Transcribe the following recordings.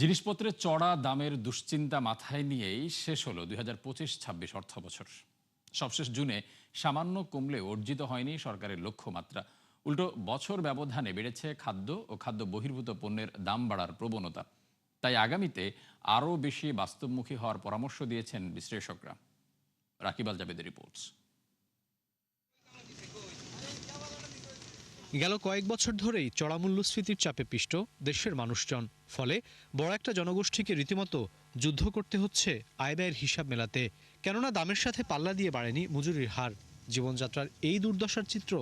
জিনিসপত্রের চড়া দামের দুশ্চিন্তা মাথায় নিয়েই শেষ হলো ২০২৫-২৬ অর্থবছর। সবশেষ জুনে সামান্য কমলেও অর্জিত হয়নি সরকারের লক্ষ্যমাত্রা। উল্টো বছর ব্যবধানে বেড়েছে খাদ্য ও খাদ্য বহির্ভূত পণ্যের দাম বাড়ার প্রবণতা। তাই আগামীতে আরও বেশি বাস্তবমুখী হওয়ার পরামর্শ দিয়েছেন বিশ্লেষকরা। রাকিব আল জাবেদের রিপোর্টস। গেল কয়েক বছর ধরেই চড়া মূল্যস্ফীতির চাপে পিষ্ট দেশের মানুষজন। ফলে বড় একটা জনগোষ্ঠীকে রীতিমতো যুদ্ধ করতে হচ্ছে আয় ব্যয়ের হিসাব মেলাতে। কেননা দামের সাথে পাল্লা দিয়ে বাড়েনি মজুরির হার। জীবনযাত্রার এই দুর্দশার চিত্র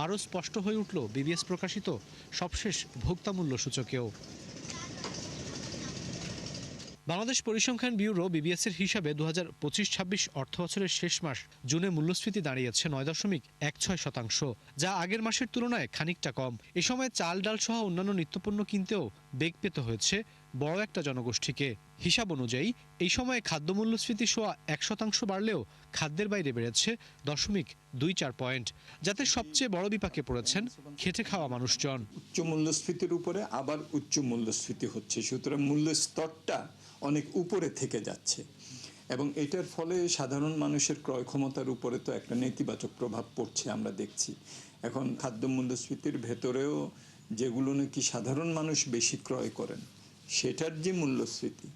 আরও স্পষ্ট হয়ে উঠল বিবিএস প্রকাশিত সবশেষ ভোক্তামূল্য সূচকেও। বাংলাদেশ পরিসংখ্যান ব্যুরো বিবিএসের হিসাবে ২০২৫-২৬ অর্থবছরের শেষ মাস জুনে মূল্যস্ফীতি দাঁড়িয়েছে ৯.16%, যা আগের মাসের তুলনায় খানিকটা কম। এ সময় চাল ডাল সহ অন্যান্য নিত্যপণ্য কিনতেও বেগ পেতে হয়েছে বড় একটা জনগোষ্ঠীকে। হিসাব অনুযায়ী এই সময়ে খাদ্য মূল্যস্ফীতি সোয়া ১% বাড়লেও খাদ্যের বাইরে বেড়েছে 0.24 পয়েন্ট, যাতে সবচেয়ে বড় বিপাকে পড়েছেন খেটে খাওয়া মানুষজন। উচ্চ মূল্যস্ফীতির উপরে আবার উচ্চ মূল্যস্ফীতি হচ্ছে, সুতরাং মূল্য স্তরটা অনেক উপরে থেকে যাচ্ছে এবং এটার ফলে সাধারণ মানুষের ক্রয় ক্ষমতার উপরে তো একটা নেতিবাচক প্রভাব পড়ছে আমরা দেখছি। এখন খাদ্য মূল্যস্ফীতির ভেতরেও যেগুলো নাকি সাধারণ মানুষ বেশি ক্রয় করেন সেটার যে মূল্যস্ফীতি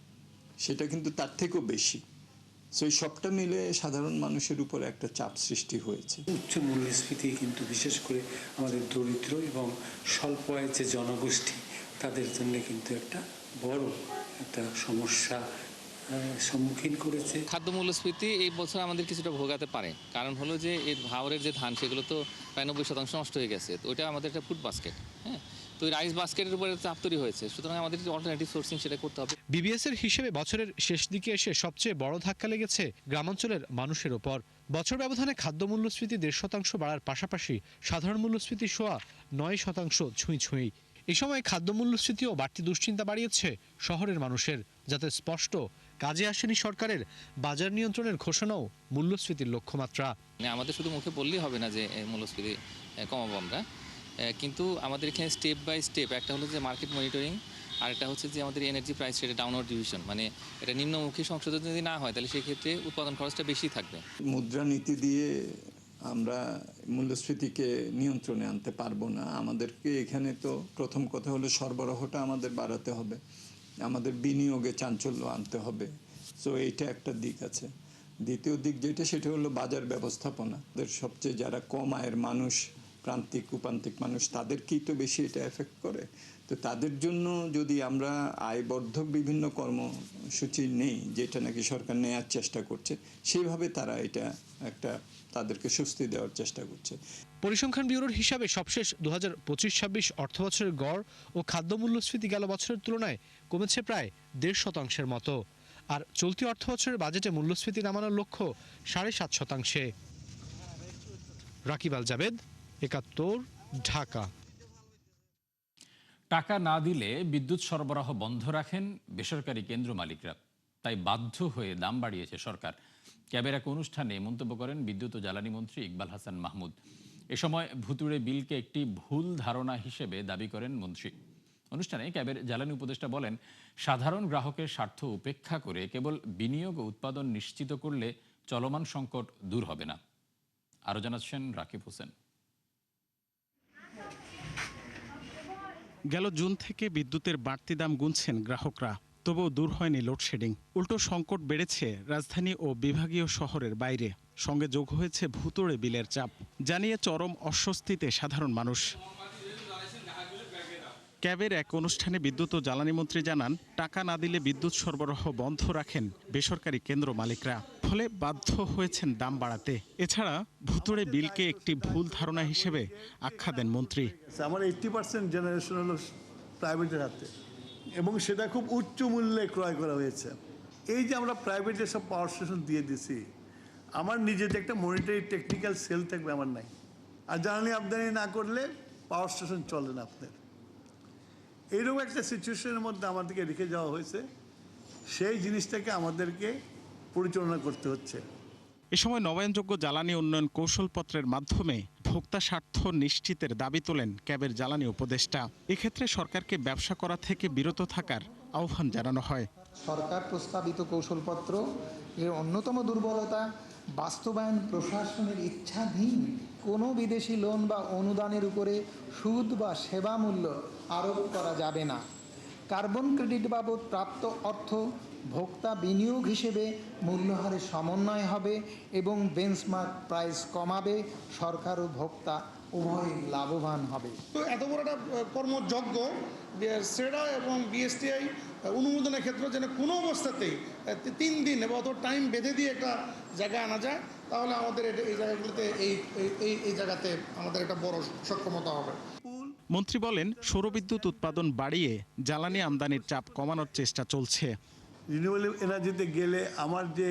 সেটা কিন্তু তার থেকেও বেশি। এই সবটা মিলে সাধারণ মানুষের উপর একটা চাপ সৃষ্টি হয়েছে। উচ্চ মূল্যস্ফীতি কিন্তু বিশেষ করে আমাদের দরিদ্র এবং স্বল্প আয়ের যে জনগোষ্ঠী তাদের জন্য কিন্তু একটা বড় একটা সমস্যা সম্মুখীন করেছে। খাদ্য মূল্যস্ফীতি এই বছর আমাদের কিছুটা ভোগাতে পারে, কারণ হলো যে এর ভাওরের যে ধান সেগুলো তো প্রায় ৯০% নষ্ট হয়ে গেছে। তো ওইটা আমাদের একটা ফুড বাস্কেট, হ্যাঁ, তো এই রাইস বাস্কেটের উপরে চাপ তৈরি হয়েছে। সুতরাং আমাদের যে অল্টারনেটিভ সোর্সিং সেটা করতে হবে। বিবিএসের হিসেবে বছরের শেষ দিকে এসে সবচেয়ে বড় ধাক্কা লেগেছে গ্রামাঞ্চলের মানুষের ওপর। বছর ব্যবধানে খাদ্য মূল্যস্ফীতি ১.৫% বাড়ার পাশাপাশি সাধারণ মূল্যস্ফীতি সোয়া ৯% ছুঁই। এ সময় খাদ্য মূল্যস্ফীতিও বাড়তি দুশ্চিন্তা বাড়িয়েছে শহরের মানুষের, যাতে স্পষ্ট কাজে আসেনি সরকারের বাজার নিয়ন্ত্রণের ঘোষণাও মূল্যস্ফীতির লক্ষ্যমাত্রা। আমাদের শুধু মুখে বললেই হবে না যে মূল্যস্ফীতি কমাবো আমরা, কিন্তু আমাদের এখানে স্টেপ বাই স্টেপ, একটা হলো যে মার্কেট মনিটরিং, আর একটা হচ্ছে যে আমাদের এনার্জি প্রাইস সেটা ডাউনওয়ার্ড ডিভিশন, মানে এটা নিম্নমুখী সংশোধন যদি না হয় তাহলে সেক্ষেত্রে উৎপাদন খরচটা বেশি থাকবে। মুদ্রানীতি দিয়ে আমরা মূল্যস্ফীতিকে নিয়ন্ত্রণে আনতে পারবো না। আমাদেরকে এখানে তো প্রথম কথা হলো সরবরাহটা আমাদের বাড়াতে হবে, আমাদের বিনিয়োগে চাঞ্চল্য আনতে হবে। সো এইটা একটা দিক আছে। দ্বিতীয় দিক যেটা, সেটা হলো বাজার ব্যবস্থাপনা। সবচেয়ে যারা কম আয়ের মানুষ, প্রান্তিক উপান্তিক মানুষ, তাদেরকেই তো বেশি এটা এফেক্ট করে। তো তাদের জন্য যদি আমরা আয়বর্ধক বিভিন্ন কর্মসূচি নেই, যেটা নাকি সরকার নেওয়ার চেষ্টা করছে, সেইভাবে তারা এটা একটা তাদেরকে স্বস্তি দেওয়ার চেষ্টা করছে। পরিসংখ্যান ব্যুরোর হিসাবে সবশেষ ২০২৫-২৬ অর্থবছরের গড় ও খাদ্য মূল্যস্ফীতি গেল বছরের তুলনায় কমেছে প্রায় ১.৫% মতো। আর চলতি অর্থবছরের বাজেটে মূল্যস্ফীতি নামানোর লক্ষ্য ৭.৫%। রাকিব আল জাবেদ, ৭১, ঢাকা। টাকা না দিলে বিদ্যুৎ সরবরাহ বন্ধ রাখেন বেসরকারি কেন্দ্র মালিকরা। তাই বাধ্য হয়ে দাম বাড়িয়েছে সরকার। ক্যাবের এক অনুষ্ঠানে মন্তব্য করেন বিদ্যুৎ ও জ্বালানি মন্ত্রী ইকবাল হাসান মাহমুদ। এ সময় ভুতুড়ে বিলকে একটি ভুল ধারণা হিসেবে দাবি করেন মন্ত্রী। অনুষ্ঠানে ক্যাবের জ্বালানি উপদেষ্টা বলেন, সাধারণ গ্রাহকের স্বার্থ উপেক্ষা করে কেবল বিনিয়োগ ও উৎপাদন নিশ্চিত করলে চলমান সংকট দূর হবে না। আরও জানাচ্ছেন রাকিব হোসেন। গেল জুন থেকে বিদ্যুতের বাড়তি দাম গুনছেন গ্রাহকরা, তবুও দূর হয়নি লোডশেডিং। উল্টো সংকট বেড়েছে রাজধানী ও বিভাগীয় শহরের বাইরে। সঙ্গে যোগ হয়েছে ভুতুড়ে বিলের চাপ, জানিয়ে চরম অস্বস্তিতে সাধারণ মানুষ। ক্যাবের এক অনুষ্ঠানে বিদ্যুৎ ও জ্বালানি মন্ত্রী জানান, টাকা না দিলে বিদ্যুৎ সরবরাহ বন্ধ রাখেন বেসরকারি কেন্দ্র মালিকরা, ফলে বাধ্য হয়েছেন দাম বাড়াতে। এছাড়া ভুতুড়ে বিলকে একটি ভুল ধারণা হিসেবে আখ্যা দেন মন্ত্রী। আমার 80% জেনারেশন হলো প্রাইভেটের হাতে এবং সেটা খুব উচ্চ মূল্যে ক্রয় করা হয়েছে। এই যে আমরা প্রাইভেটে সব পাওয়ার স্টেশন দিয়ে দিছি, আমার নিজের একটা মনিটরি টেকনিক্যাল সেল থাকবে, আমার নাই। আর জ্বালানি আমদানি না করলে পাওয়ার স্টেশন চলে না আপনার। এইরকম একটা সিচুয়েশনের মধ্যে আমাদেরকে রেখে যাওয়া হয়েছে, সেই জিনিসটাকে আমাদেরকে পরিচালনা করতে হচ্ছে। এ সময় নবায়নযোগ্য জ্বালানি উন্নয়ন কৌশলপত্রের মাধ্যমে ভোক্তা স্বার্থ নিশ্চিতের দাবি তোলেন ক্যাবের জ্বালানি উপদেষ্টা। এক্ষেত্রে সরকারকে ব্যবসা করা থেকে বিরত থাকার আহ্বান জানানো হয়। সরকার প্রস্তাবিত কৌশলপত্র এর অন্যতম দুর্বলতা বাস্তবায়ন প্রশাসনের ইচ্ছাধীন কোনো বিদেশি লোন বা অনুদানের উপরে সুদ বা সেবা মূল্য আরোপ করা যাবে না। কার্বন ক্রেডিট বাবদ প্রাপ্ত অর্থ ভোক্তা বিনিয়োগ হিসেবে মূল্যহারে সমন্বয় হবে এবং বেঞ্চমার্ক প্রাইস কমাবে, সরকার ও ভোক্তা উভয়ই লাভবান হবে। তো এত বড় একটা কর্মযজ্ঞ সেরা এবং বিএসটিআই অনুমোদনের ক্ষেত্রে যেন কোনো অবস্থাতেই 3 দিন এবং অত টাইম বেঁধে দিয়ে একটা জায়গায় আনা যায়, তাহলে আমাদের এই জায়গাগুলোতে এই জায়গাতে আমাদের একটা বড় সক্ষমতা হবে। মন্ত্রী বলেন, সৌরবিদ্যুৎ উৎপাদন বাড়িয়ে জ্বালানি আমদানির চাপ কমানোর চেষ্টা চলছে। রিনিউয়েবল এনার্জিতে গেলে আমার যে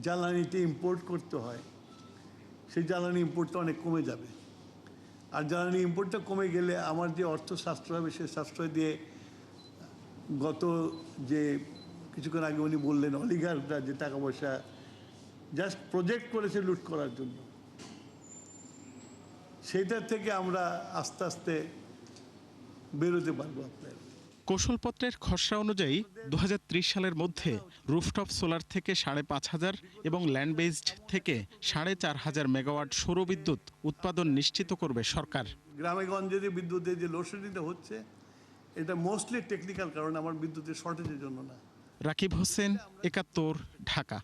জ্বালানিটি ইম্পোর্ট করতে হয়, সেই জ্বালানি ইম্পোর্টটা অনেক কমে যাবে। আর জ্বালানি ইম্পোর্টটা কমে গেলে আমার যে অর্থ সাশ্রয় হবে, সেই সাশ্রয় দিয়ে গত যে কিছুক্ষণ আগে উনি বললেন অলিগাররা যে টাকা পয়সা জাস্ট প্রজেক্ট করেছে লুট করার জন্য, সেইটার থেকে আমরা আস্তে আস্তে বেরোতে পারবো। আপনার কৌশলপত্রের খসড়া অনুযায়ী 2030 সালের মধ্যে রুফটপ সোলার থেকে 5,500 এবং ল্যান্ড বেসড থেকে 4,500 মেগাওয়াট সৌরবিদ্যুৎ উৎপাদন নিশ্চিত করবে সরকার। গ্রামে গঞ্জে যে বিদ্যুতের যে লোডশেডিংটা হচ্ছে, এটা মোস্টলি টেকনিক্যাল কারণে, আমার বিদ্যুতের শর্টেজের জন্য না। রাকিব হোসেন, 71, ঢাকা।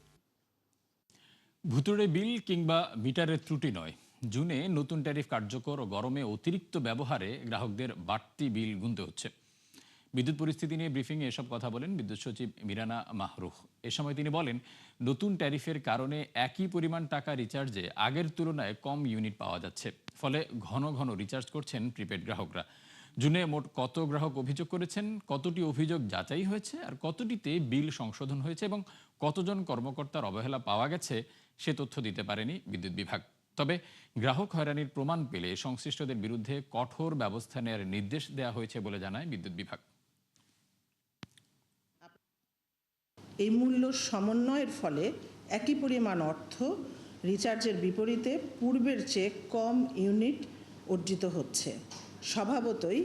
ভুতুড়ে বিল কিংবা মিটারের ত্রুটি নয়, জুনে নতুন ট্যারিফ কার্যকর ও গরমে অতিরিক্ত ব্যবহারে গ্রাহকদের বাড়তি বিল গুনতে হচ্ছে। বিদ্যুৎ পরিস্থিতি নিয়ে ব্রিফিংয়ে এসব কথা বলেন বিদ্যুৎ সচিব মিরানা মাহরুখ। এ সময় তিনি বলেন, নতুন ট্যারিফের কারণে একই পরিমাণ টাকা রিচার্জে আগের তুলনায় কম ইউনিট পাওয়া যাচ্ছে, ফলে ঘন ঘন রিচার্জ করছেন প্রিপেড গ্রাহকরা। জুনে মোট কত গ্রাহক অভিযোগ করেছেন, কতটি অভিযোগ যাচাই হয়েছে, আর কতটিতে বিল সংশোধন হয়েছে এবং কতজন কর্মকর্তার অবহেলা পাওয়া গেছে, সে তথ্য দিতে পারেনি বিদ্যুৎ বিভাগ। তবে গ্রাহক হয়রানির প্রমাণ পেলে সংশ্লিষ্টদের বিরুদ্ধে কঠোর ব্যবস্থা নেওয়ার নির্দেশ দেওয়া হয়েছে বলে জানায় বিদ্যুৎ বিভাগ। এই মূল্য সমন্বয়ের ফলে একই পরিমাণ অর্থ রিচার্জের বিপরীতে পূর্বের চেয়ে কম ইউনিট অর্জিত হচ্ছে। স্বভাবতই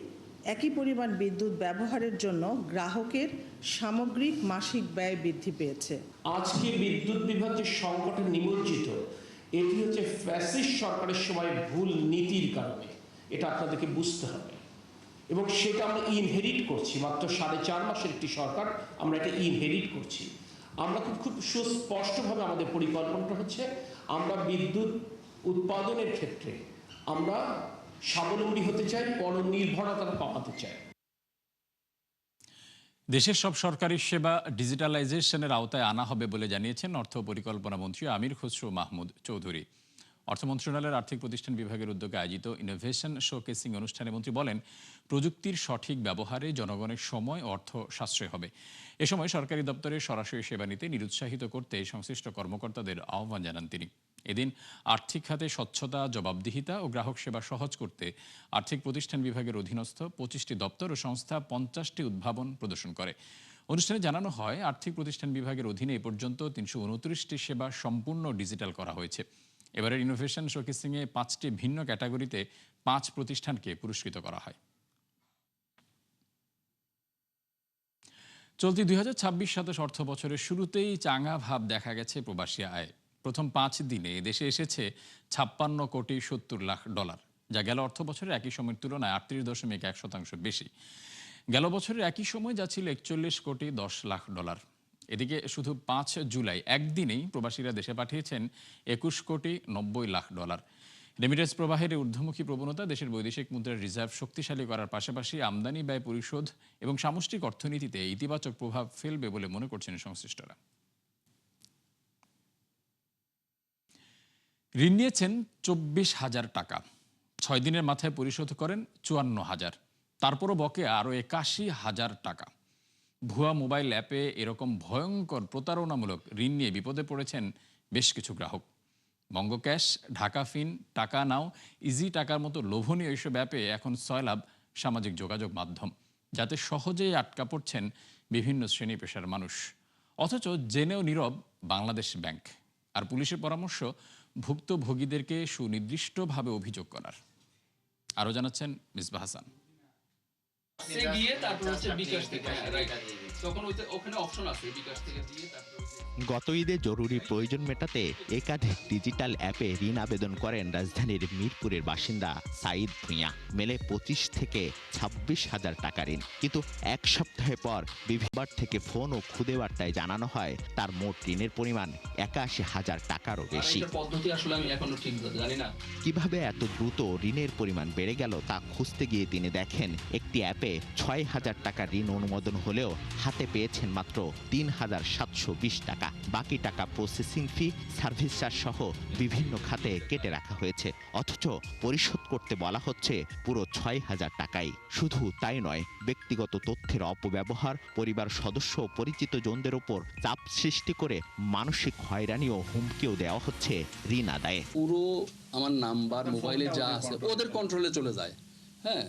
একই পরিমাণ বিদ্যুৎ ব্যবহারের জন্য গ্রাহকের সামগ্রিক মাসিক ব্যয় বৃদ্ধি পেয়েছে। আজকে বিদ্যুৎ বিভাগ যে সংকটে নিমজ্জিত, এটি হচ্ছে ফ্যাসিস্ট সরকারের সময় ভুল নীতির কারণে। এটা আপনাদেরকে বুঝতে হবে এবং সেটা আমরা ইনহেরিট করছি। মাত্র 4.5 মাসের একটি সরকার, আমরা এটা ইনহেরিট করছি। আমরা খুব সুস্পষ্টভাবে আমাদের পরিকল্পনাটা হচ্ছে, আমরা বিদ্যুৎ উৎপাদনের ক্ষেত্রে আমরা স্বাবলম্বী হতে চাই, পরনির্ভরতা কমাতে চাই। দেশের সব সরকারি সেবা ডিজিটালাইজেশনের আওতায় আনা হবে বলে জানিয়েছেন অর্থ পরিকল্পনা মন্ত্রী আমির খসরু মাহমুদ চৌধুরী। অর্থ মন্ত্রণালয়ের আর্থিক প্রতিষ্ঠান বিভাগের উদ্যোগে আয়োজিত ইনোভেশন শোকেসিং অনুষ্ঠানে মন্ত্রী বলেন, প্রযুক্তির সঠিক ব্যবহারে জনগণের সময় ও অর্থ সাশ্রয় হবে। এ সময় সরকারি দপ্তরে সরাসরি সেবা নিতে নিরুৎসাহিত করতে সংশ্লিষ্ট কর্মকর্তাদের আহ্বান জানান তিনি। এদিন আর্থিক খাতে স্বচ্ছতা, জবাবদিহিতা ও গ্রাহক সেবা সহজ করতে আর্থিক প্রতিষ্ঠান বিভাগের অধীনস্থ 25টি দপ্তর ও সংস্থা 50টি উদ্ভাবন প্রদর্শন করে। অনুষ্ঠানে জানানো হয়, আর্থিক প্রতিষ্ঠান বিভাগের অধীনে এ পর্যন্ত 329টি সেবা সম্পূর্ণ ডিজিটাল করা হয়েছে। এবারের ইনোভেশন শোকেসিংয়ে 5টি ভিন্ন ক্যাটাগরিতে 5 প্রতিষ্ঠানকে পুরস্কৃত করা হয়। চলতি 2026-27 অর্থ বছরের শুরুতেই চাঙা ভাব দেখা গেছে প্রবাসী আয়। প্রথম 5 দিনে দেশে এসেছে $56.70 কোটি, যা গেল অর্থ বছরের একই সময়ের তুলনায় 38.1% বেশি। গেল বছরের একই সময় যা ছিল $41.10 কোটি। এদিকে শুধু 5 জুলাই একদিনেই প্রবাসীরা দেশে পাঠিয়েছেন $21.90 কোটি। রেমিটেন্স প্রবাহের ঊর্ধ্বমুখী প্রবণতা দেশের বৈদেশিক মুদ্রার রিজার্ভ শক্তিশালী করার পাশাপাশি আমদানি ব্যয় পরিশোধ এবং সামষ্টিক অর্থনীতিতে ইতিবাচক প্রভাব ফেলবে বলে মনে করছেন সংশ্লিষ্টরা। ঋণ নিয়েছেন 24,000 টাকা, 6 দিনের মাথায় পরিশোধ করেন 54,000, তারপরও বকেয়া আরও 81,000 টাকা। ভুয়া মোবাইল অ্যাপে এরকম ভয়ঙ্কর প্রতারণামূলক ঋণ নিয়ে বিপদে পড়েছেন বেশ কিছু গ্রাহক। বঙ্গ ক্যাশ, ঢাকা ফিন, টাকা নাও, ইজি টাকার মতো লোভনীয় এইসব অ্যাপে এখন সয়লাভ সামাজিক যোগাযোগ মাধ্যম, যাতে সহজেই আটকা পড়ছেন বিভিন্ন শ্রেণী পেশার মানুষ। অথচ জেনেও নীরব বাংলাদেশ ব্যাংক। আর পুলিশের পরামর্শ, ভুক্তভোগীদেরকে সুনির্দিষ্টভাবে অভিযোগ করার। আরও জানাচ্ছেন মিসবাহ হাসান। গিয়ে তারপর হচ্ছে বিকাশ থেকে, তখন ওখানে অপশন আছে বিকাশ থেকে দিয়ে তারপর। গত ঈদে জরুরি প্রয়োজন মেটাতে একাধিক ডিজিটাল অ্যাপে ঋণ আবেদন করেন রাজধানীর মিরপুরের বাসিন্দা সাইদ ভূঁইয়া। মেলে 25 থেকে 26,000 টাকা ঋণ, কিন্তু এক সপ্তাহ পর বিভিন্নবার থেকে ফোন ও খুদে বার্তায় জানানো হয় তার মোট ঋণের পরিমাণ 81,000 টাকারও বেশি। পদ্ধতি আসলে আমি এখনো ঠিক জানি না কিভাবে এত দ্রুত ঋণের পরিমাণ বেড়ে গেল তা খুঁজতে গিয়ে তিনি দেখেন একটি অ্যাপে 6,000 টাকা ঋণ অনুমোদন হলেও হাতে পেয়েছেন মাত্র 3,720 টাকা। বাকি টাকা প্রসেসিং ফি, সার্ভিস চার্জ সহ বিভিন্ন খাতে কেটে রাখা হয়েছে, অথচ পরিশোধ করতে বলা হচ্ছে পুরো 6,000 টাকাই। শুধু তাই নয়, ব্যক্তিগত তথ্যের অপব্যবহার, পরিবার সদস্য ও পরিচিত জনদের উপর চাপ সৃষ্টি করে মানসিক হয়রানি ও হুমকিও দেওয়া হচ্ছে ঋণ আদায়ে। পুরো আমার নাম্বার মোবাইলে যা আছে ওদের কন্ট্রোলে চলে যায়। হ্যাঁ,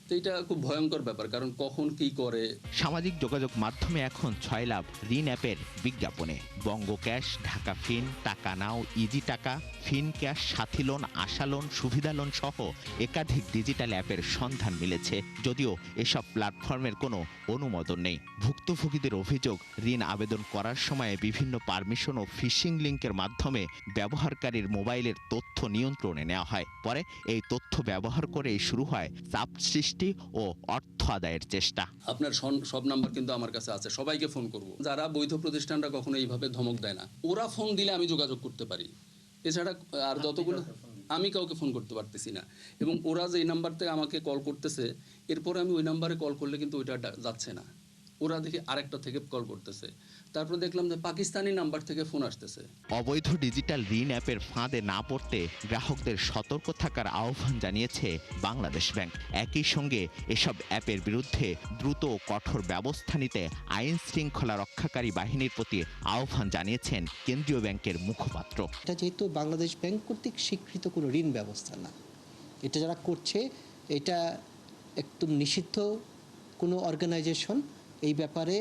তো এটা খুব ভয়ঙ্কর ব্যাপার, কারণ কখন কি করে। সামাজিক যোগাযোগ মাধ্যমে এখন 6 লাভ ঋণ অ্যাপের বিজ্ঞাপনে বঙ্গ ক্যাশ, ঢাকা ফিন, টাকা নাও, ইজি টাকা, ফিন ক্যাশ, সাথী লোন, আশা লোন, সুবিধা লোন সহ একাধিক ডিজিটাল অ্যাপের সন্ধান মিলেছে, যদিও এসব প্ল্যাটফর্মের কোনো অনুমোদন নেই। ভুক্তভোগীদের অভিযোগ, ঋণ আবেদন করার সময় বিভিন্ন পারমিশন ও ফিশিং লিঙ্কের মাধ্যমে ব্যবহারকারীর মোবাইলের তথ্য নিয়ন্ত্রণে নেওয়া হয়। পরে এই তথ্য ব্যবহার করেই শুরু হয় চাপ সৃষ্টি ও অর্থ আদায়ের চেষ্টা। আপনার সব নাম্বার কিন্তু আমার কাছে আছে, সবাইকে ফোন করব। যারা বৈধ প্রতিষ্ঠানরা কখনো এইভাবে ধমক দেয় না, ওরা ফোন দিলে আমি যোগাযোগ করতে পারি, এছাড়া আর যতগুলো আমি কাউকে ফোন করতে পারতেছি না। এবং ওরা যে এই নাম্বার থেকে আমাকে কল করতেছে, এরপরে আমি ওই নাম্বারে কল করলে কিন্তু ওইটা যাচ্ছে না, ওরা দেখি আরেকটা থেকে কল করতেছে। তারপর দেখলাম যে পাকিস্তানি নাম্বার থেকে ফোন আসতেছে। অবৈধ ডিজিটাল ঋণ অ্যাপের ফাঁদে না পড়তে গ্রাহকদের সতর্ক থাকার আহ্বান জানিয়েছে বাংলাদেশ ব্যাংক। একই সঙ্গে এসব অ্যাপের বিরুদ্ধে দ্রুত ও কঠোর ব্যবস্থা নিতে আইন শৃঙ্খলা রক্ষাকারী বাহিনীর প্রতি আহ্বান জানিয়েছেন কেন্দ্রীয় ব্যাংকের মুখপাত্র। এটা যেহেতু বাংলাদেশ ব্যাংক কর্তৃক স্বীকৃত কোনো ঋণ ব্যবস্থা না, এটা যারা করছে এটা একদম নিষিদ্ধ কোনো অর্গানাইজেশন। এই ব্যাপারে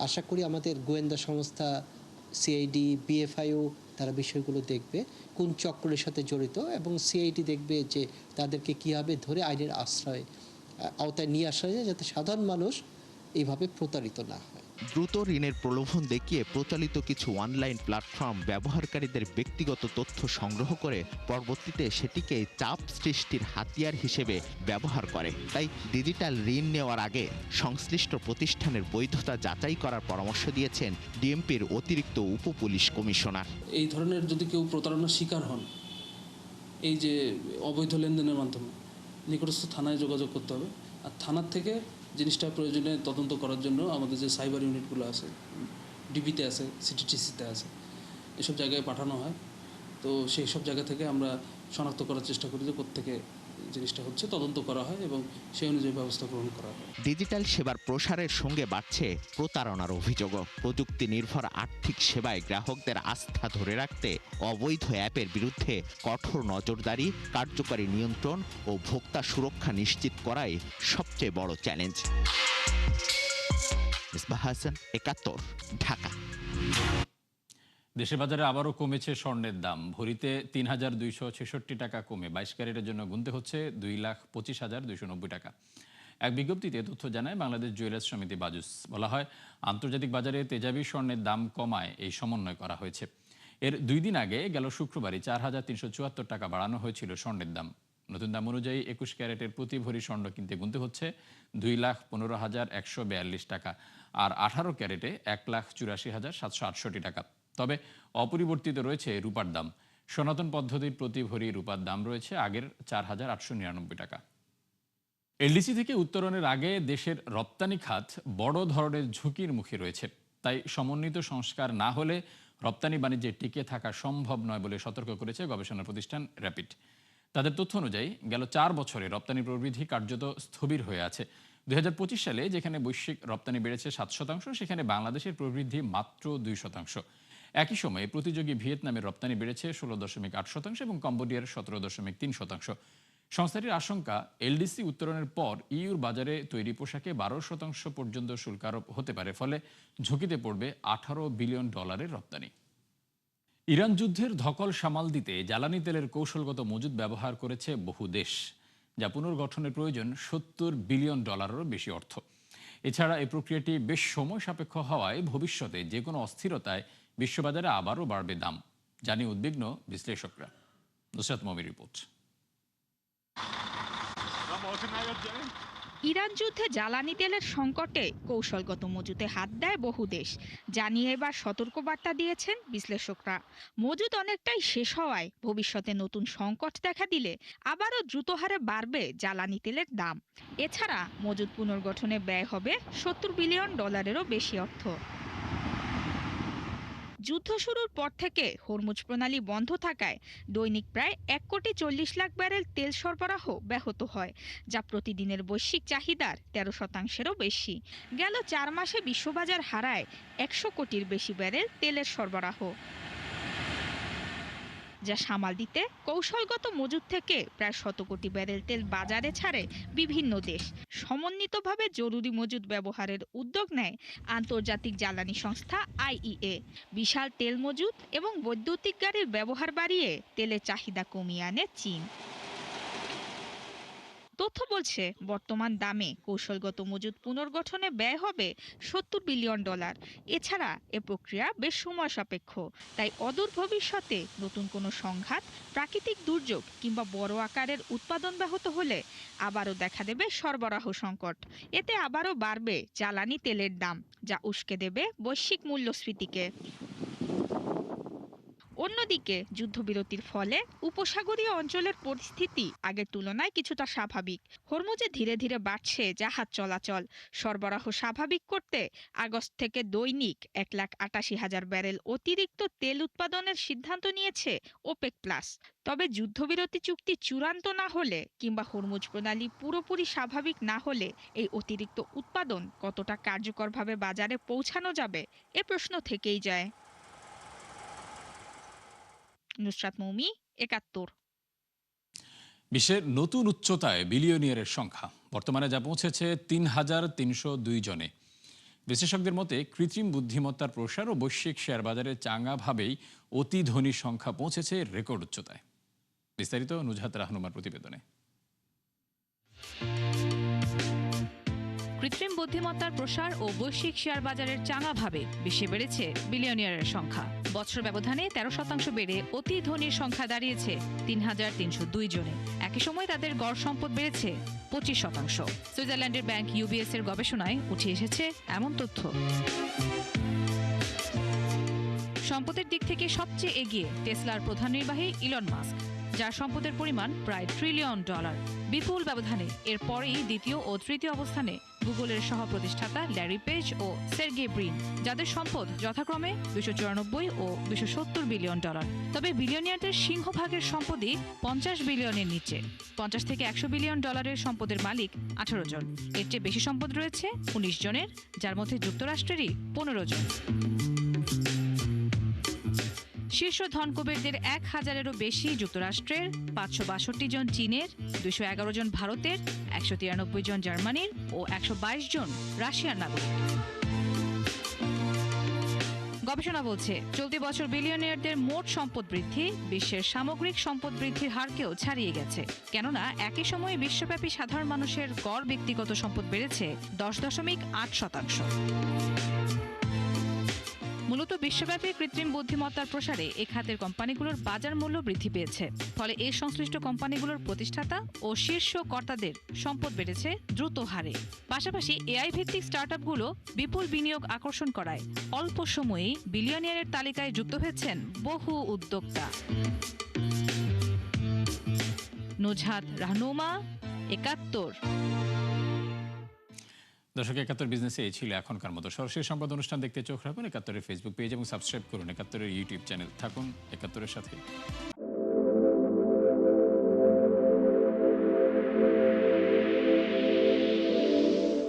আশা করি আমাদের গোয়েন্দা সংস্থা সিআইডি, বিএফআইও তারা বিষয়গুলো দেখবে কোন চক্রের সাথে জড়িত, এবং সিআইডি দেখবে যে তাদেরকে কীভাবে ধরে আইনের আওতায় নিয়ে আসা যায়, যাতে সাধারণ মানুষ এইভাবে প্রতারিত না হয়। দ্রুত ঋণের প্রলোভন দেখিয়ে প্রচলিত কিছু অনলাইন প্ল্যাটফর্ম ব্যবহারকারীদের ব্যক্তিগত তথ্য সংগ্রহ করে পরবর্তীতে সেটিকে চাপ সৃষ্টির হাতিয়ার হিসেবে ব্যবহার করে। তাই ডিজিটাল ঋণ নেওয়ার আগে সংশ্লিষ্ট প্রতিষ্ঠানের বৈধতা যাচাই করার পরামর্শ দিয়েছেন ডিএমপির অতিরিক্ত উপপুলিশ কমিশনার। এই ধরনের যদি কেউ প্রতারণার শিকার হন, এই যে অবৈধ লেনদেনের মাধ্যমে, নিকটস্থ থানায় যোগাযোগ করতে হবে। আর থানার থেকে জিনিসটা প্রয়োজনে তদন্ত করার জন্য আমাদের যে সাইবার ইউনিটগুলো আছে, ডিবিতে আছে, সিটিটিসিতে আছে, এসব জায়গায় পাঠানো হয়। তো সেই সব জায়গা থেকে আমরা শনাক্ত করার চেষ্টা করি যে কোত্থেকে জিনিসটা হচ্ছে, তদন্ত করা হয় এবং সেই অনুযায়ী ব্যবস্থা গ্রহণ করা হয়। ডিজিটাল সেবার প্রসারের সঙ্গে বাড়ছে প্রতারণার অভিযোগও। প্রযুক্তি নির্ভর আর্থিক সেবায় গ্রাহকদের আস্থা ধরে রাখতে অবৈধ অ্যাপের বিরুদ্ধে কঠোর নজরদারি, কার্যকরী নিয়ন্ত্রণ ও ভোক্তা সুরক্ষা নিশ্চিত করাই সবচেয়ে বড় চ্যালেঞ্জ। মিসবাহ হাসান, 71, ঢাকা। দেশের বাজারে আবারও কমেছে স্বর্ণের দাম। ভরিতে 3,266 টাকা কমে 22 ক্যারেটের জন্য গুনতে হচ্ছে 2,25,290 টাকা। এক বিজ্ঞপ্তিতে তথ্য জানায় বাংলাদেশ জুয়েলার্স সমিতি বাজুস। বলা হয়, আন্তর্জাতিক বাজারে তেজাবি স্বর্ণের দাম কমায় এই সমন্বয় করা হয়েছে। এর 2 দিন আগে গেল শুক্রবারই 4,374 টাকা বাড়ানো হয়েছিল স্বর্ণের দাম। নতুন দাম অনুযায়ী 21 ক্যারেটের প্রতি ভরি স্বর্ণ কিনতে গুনতে হচ্ছে 2,15,142 টাকা, আর 18 ক্যারেটে 1,84,768 টাকা। তবে অপরিবর্তিত রয়েছে রূপার দাম। সনাতন পদ্ধতির প্রতি ভরি রূপার দাম রয়েছে আগের 4,899 টাকা। এলডিসি থেকে উত্তরণের আগে দেশের রপ্তানি খাত বড় ধরনের ঝুঁকির মুখে রয়েছে। তাই সমন্বিত সংস্কার না হলে রপ্তানি বাণিজ্যে টিকে থাকা সম্ভব নয় বলে সতর্ক করেছে গবেষণা প্রতিষ্ঠান র্যাপিড। তাদের তথ্য অনুযায়ী গেল 4 বছরে রপ্তানি প্রবৃদ্ধি কার্যত স্থবির হয়ে আছে। 2025 সালে যেখানে বৈশ্বিক রপ্তানি বেড়েছে 7%, সেখানে বাংলাদেশের প্রবৃদ্ধি মাত্র 2%। একই সময়ে প্রতিযোগী ভিয়েতনামের রপ্তানি বেড়েছে 16.8% এবং কম্বোডিয়ার 17.3%। সংস্থাটির আশঙ্কা, এলডিসি উত্তরণের পর ইউর বাজারে তৈরি পোশাকে 12% পর্যন্ত শুল্ক আরোপ হতে পারে, ফলে ঝুঁকিতে পড়বে $18 বিলিয়ন রপ্তানি। ইরান যুদ্ধের ধকল সামাল দিতে জ্বালানি তেলের কৌশলগত মজুদ ব্যবহার করেছে বহু দেশ। যা পুনর্গঠনের প্রয়োজন $70 বিলিয়ন বেশি অর্থ। এছাড়া এই প্রক্রিয়াটি বেশ সময় সাপেক্ষ হওয়ায় ভবিষ্যতে যে কোনো অস্থিরতায় বিশ্ববাজারে আবারও বাড়বে দাম, জানিয়ে উদ্বিগ্ন বিশ্লেষকরা। নুসরাত মমির রিপোর্ট। ইরান যুদ্ধে জ্বালানি তেলের সংকটে কৌশলগত মজুতে হাত দেয় বহু দেশ, জানিয়ে এবার সতর্কবার্তা দিয়েছেন বিশ্লেষকরা। মজুত অনেকটাই শেষ হওয়ায় ভবিষ্যতে নতুন সংকট দেখা দিলে আবারও দ্রুত হারে বাড়বে জ্বালানি তেলের দাম। এছাড়া মজুত পুনর্গঠনে ব্যয় হবে $70 বিলিয়ন বেশি অর্থ। যুদ্ধ শুরুর পর থেকে হরমুজ প্রণালী বন্ধ থাকায় দৈনিক প্রায় 1,40,00,000 ব্যারেল তেল সরবরাহ ব্যাহত হয়, যা প্রতিদিনের বৈশ্বিক চাহিদার 13%-এরও বেশি। গেল 4 মাসে বিশ্ববাজার হারায় 100 কোটির বেশি ব্যারেল তেলের সরবরাহ, যা সামাল দিতে কৌশলগত মজুত থেকে প্রায় 100 কোটি ব্যারেল তেল বাজারে ছাড়ে বিভিন্ন দেশ। সমন্বিতভাবে জরুরি মজুত ব্যবহারের উদ্যোগ নেয় আন্তর্জাতিক জ্বালানি সংস্থা IEA। বিশাল তেল মজুত এবং বৈদ্যুতিক গাড়ির ব্যবহার বাড়িয়ে তেলের চাহিদা কমিয়ে আনে চীন। তথ্য বলছে বর্তমান দামে কৌশলগত মজুত পুনর্গঠনে ব্যয় হবে $70 বিলিয়ন। এছাড়া এ প্রক্রিয়া বেশ সময় সাপেক্ষ, তাই অদূর ভবিষ্যতে নতুন কোনো সংঘাত, প্রাকৃতিক দুর্যোগ কিংবা বড় আকারের উৎপাদন ব্যাহত হলে আবারও দেখা দেবে সরবরাহ সংকট। এতে আবারও বাড়বে জ্বালানি তেলের দাম, যা উস্কে দেবে বৈশ্বিক মূল্যস্ফীতিকে। অন্যদিকে যুদ্ধবিরতির ফলে উপসাগরীয় অঞ্চলের পরিস্থিতি আগের তুলনায় কিছুটা স্বাভাবিক। হরমুজে ধীরে ধীরে বাড়ছে জাহাজ চলাচল। সরবরাহ স্বাভাবিক করতে আগস্ট থেকে দৈনিক 1,88,000 ব্যারেল অতিরিক্ত তেল উৎপাদনের সিদ্ধান্ত নিয়েছে ওপেক প্লাস। তবে যুদ্ধবিরতি চুক্তি চূড়ান্ত না হলে কিংবা হরমুজ প্রণালী পুরোপুরি স্বাভাবিক না হলে এই অতিরিক্ত উৎপাদন কতটা কার্যকরভাবে বাজারে পৌঁছানো যাবে, এ প্রশ্ন থেকেই যায়। নুসরাত মৌমি, 71। বিশ্বের নতুন উচ্চতায় বিলিয়নিয়ারের সংখ্যা বর্তমানে যা পৌঁছেছে 3,302 জনে। বিশেষজ্ঞদের মতে কৃত্রিম বুদ্ধিমত্তার প্রসার ও বৈশ্বিক শেয়ার বাজারে চাঙাভাবেই অতি ধনী সংখ্যা পৌঁছেছে রেকর্ড উচ্চতায়। বিস্তারিত নুজহাত রাহনুমার প্রতিবেদনে। কৃত্রিম বুদ্ধিমত্তার প্রসার ও বৈশ্বিক শেয়ার বাজারের চাঙাভাবে বিশ্বে বেড়েছে বিলিয়নিয়ারের সংখ্যা। বছর ব্যবধানে 13% বেড়ে অতি ধনীর সংখ্যা দাঁড়িয়েছে 3,302 জনে। একই সময় তাদের গড় সম্পদ বেড়েছে 25%। সুইজারল্যান্ডের ব্যাংক UBS এর গবেষণায় উঠে এসেছে এমন তথ্য। সম্পদের দিক থেকে সবচেয়ে এগিয়ে টেসলার প্রধান নির্বাহী ইলন মাস্ক, যার সম্পদের পরিমাণ প্রায় $1 ট্রিলিয়ন। বিপুল ব্যবধানে এর পরেই দ্বিতীয় ও তৃতীয় অবস্থানে গুগলের সহ প্রতিষ্ঠাতা ল্যারি পেজ ও সের্গেই ব্রিন, যাদের সম্পদ যথাক্রমে $294 ও $270 বিলিয়ন। তবে বিলিয়নিয়ারদের সিংহভাগের সম্পদই 50 বিলিয়নের নিচে। 50 থেকে 100 বিলিয়ন ডলারের সম্পদের মালিক 18 জন। এর চেয়ে বেশি সম্পদ রয়েছে 19 জনের, যার মধ্যে যুক্তরাষ্ট্রেরই 15 জন। শীর্ষ ধনকুবেরদের 1,000-এরও বেশি যুক্তরাষ্ট্রের, 562 জন চীনের, 211 জন ভারতের, 193 জন জার্মানির ও 122 জন রাশিয়ার নাগরিক। গবেষণা বলছে চলতি বছর বিলিয়নিয়ারদের মোট সম্পদ বৃদ্ধি বিশ্বের সামগ্রিক সম্পদ বৃদ্ধির হারকেও ছাড়িয়ে গেছে। কেননা একই সময়ে বিশ্বব্যাপী সাধারণ মানুষের গড় ব্যক্তিগত সম্পদ বেড়েছে 10.8%। মূলত বিশ্বব্যাপী কৃত্রিম বুদ্ধিমত্তার প্রসারে এ খাতের কোম্পানিগুলোর বাজার মূল্য বৃদ্ধি পেয়েছে। ফলে এই সংশ্লিষ্ট কোম্পানিগুলোর প্রতিষ্ঠাতা ও শীর্ষ কর্তাদের সম্পদ বেড়েছে দ্রুত হারে। পাশাপাশি AI ভিত্তিক স্টার্টআপগুলো বিপুল বিনিয়োগ আকর্ষণ করায় অল্প সময়েই বিলিয়নিয়ারের তালিকায় যুক্ত হয়েছেন বহু উদ্যোক্তা। নুজহাত রাহনুমা, 71। দর্শক, 71 বিজনেসে এই ছিল এখনকার মতো। সরাসরি সংবাদ অনুষ্ঠান দেখতে চোখ রাখুন 71-এর ফেসবুক পেজ এবং সাবস্ক্রাইব করুন 71-এর ইউটিউব চ্যানেল। থাকুন 71-এর সাথে।